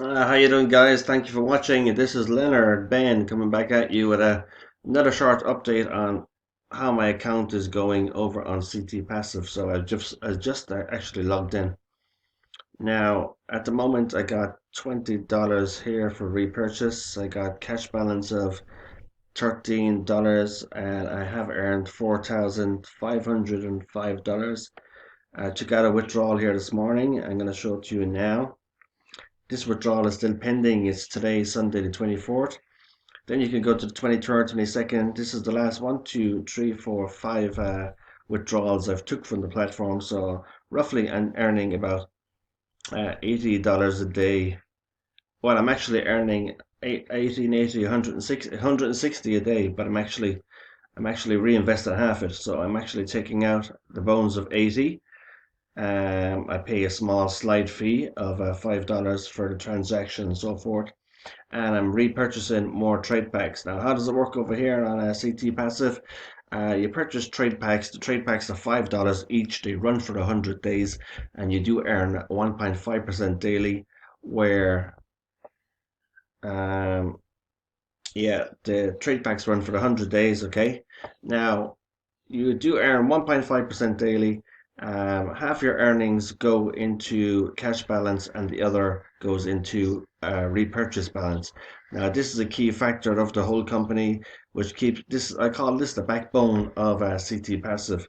How you doing, guys? Thank you for watching. This is Leonard Ben coming back at you with another short update on how my account is going over on CT Passive. So I just actually logged in. Now, at the moment, I got $20 here for repurchase. I got cash balance of $13, and I have earned $4,505. I took out a withdrawal here this morning. I'm going to show it to you now. This withdrawal is still pending. It's today, Sunday the 24th. Then you can go to the 23rd, 22nd. This is the last one, two, three, four, five withdrawals I've took from the platform. So roughly I'm earning about $80 a day. Well, I'm actually earning 1880, 160 a day, but I'm actually reinvesting half it. So I'm actually taking out the bones of 80. I pay a small slide fee of $5 for the transaction and so forth, and I'm repurchasing more trade packs. Now, how does it work over here on a CT Passive? You purchase trade packs. The trade packs are $5 each. They run for 100 days, and you do earn 1.5% daily. Where, um, yeah, the trade packs run for 100 days. Okay, now you do earn 1.5% daily. Half your earnings go into cash balance and the other goes into repurchase balance. Now, this is a key factor of the whole company, which keeps this, I call this the backbone of CT Passive.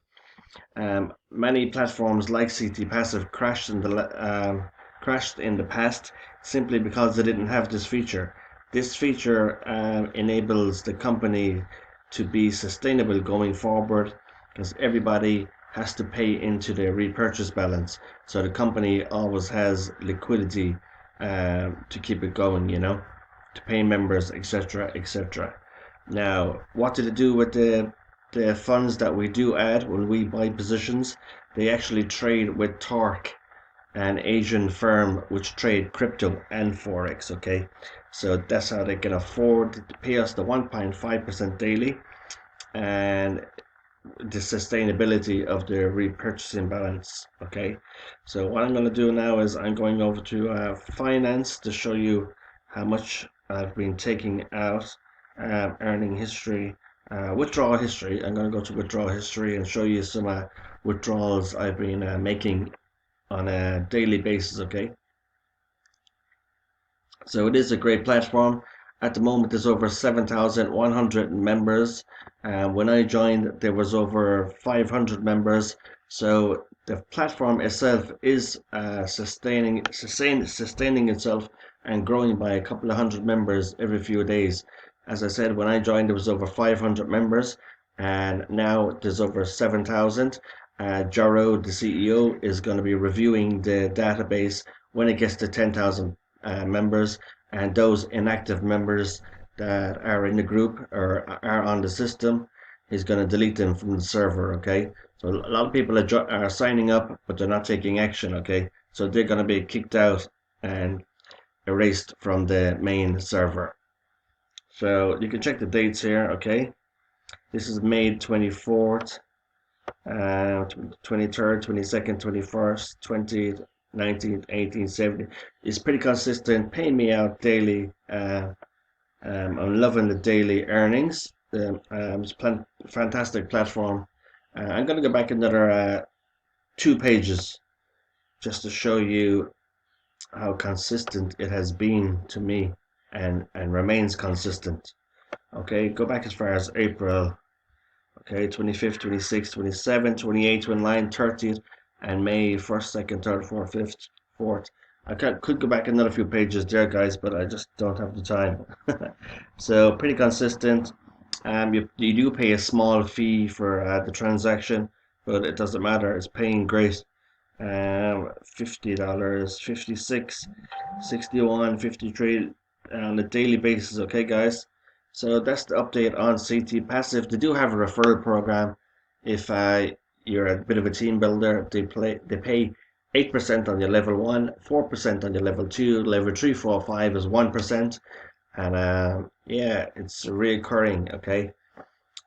Many platforms like CT Passive crashed in the past simply because they didn't have this feature. This feature enables the company to be sustainable going forward because everybody has to pay into their repurchase balance. So the company always has liquidity to keep it going, to pay members, etc., etc. Now, what did it do with the funds that we do add when we buy positions? They actually trade with Torque, an Asian firm which trade crypto and forex. Okay, so that's how they can afford to pay us the 1.5% daily and the sustainability of the repurchasing balance. Okay, so what I'm going to do now is I'm going over to finance to show you how much I've been taking out, earning history, withdrawal history. I'm going to go to withdrawal history and show you some withdrawals I've been making on a daily basis. Okay, so it is a great platform. At the moment, there's over 7,100 members. When I joined, there was over 500 members. So the platform itself is sustaining itself and growing by a couple of hundred members every few days. As I said, when I joined, there was over 500 members, and now there's over 7,000. Jaro, the CEO, is going to be reviewing the database when it gets to 10,000 members, and those inactive members that are in the group or are on the system, he's going to delete them from the server. Okay, so a lot of people are signing up, but they're not taking action. Okay, so they're going to be kicked out and erased from the main server. So you can check the dates here. Okay, this is May 24th, 23rd, 22nd, 21st, 20th, 19th, 18th, 17th. It's pretty consistent, paying me out daily. I'm loving the daily earnings. It's a fantastic platform. I'm going to go back another 2 pages just to show you how consistent it has been to me and remains consistent. Okay, go back as far as April. Okay, 25th, 26th, 27th, 28th, 29th, 30th, and May 1st, 2nd, 3rd, 4th, 5th, 4th. Could go back another few pages there, guys, but I just don't have the time. So pretty consistent. You do pay a small fee for the transaction, but it doesn't matter. It's paying great. $50, 56, 61, 53 on a daily basis. Okay, guys. So that's the update on CT Passive. They do have a referral program. If you're a bit of a team builder, they pay 8% on your level one, 4% on your level two, level three, four, five is 1%, and yeah, it's recurring. Okay,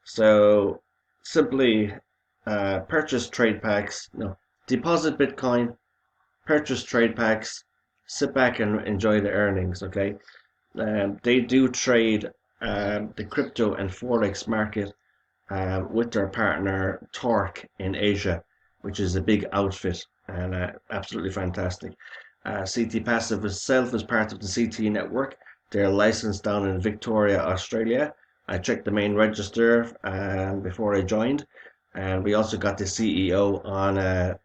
so simply purchase trade packs. No, deposit Bitcoin, purchase trade packs, sit back and enjoy the earnings. Okay, they do trade the crypto and forex market with their partner Torque in Asia, which is a big outfit and absolutely fantastic. CT Passive itself is part of the CT network. They're licensed down in Victoria, Australia. I checked the main register before I joined, and we also got the CEO on a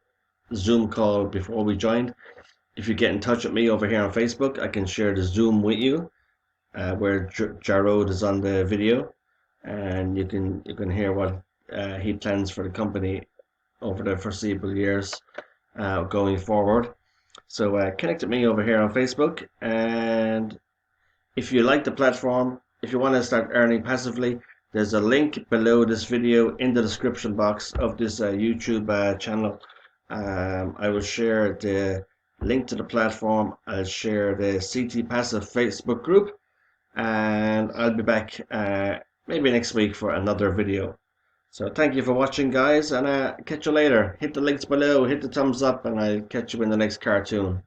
Zoom call before we joined. If you get in touch with me over here on Facebook, I can share the Zoom with you where Jarrod is on the video, and you can hear what he plans for the company over the foreseeable years going forward. So connect with me over here on Facebook, and if you like the platform, if you want to start earning passively, there's a link below this video in the description box of this YouTube channel. I will share the link to the platform. I'll share the CT Passive Facebook group, and I'll be back maybe next week for another video. So thank you for watching, guys, and catch you later. Hit the links below, hit the thumbs up, and I'll catch you in the next cartoon.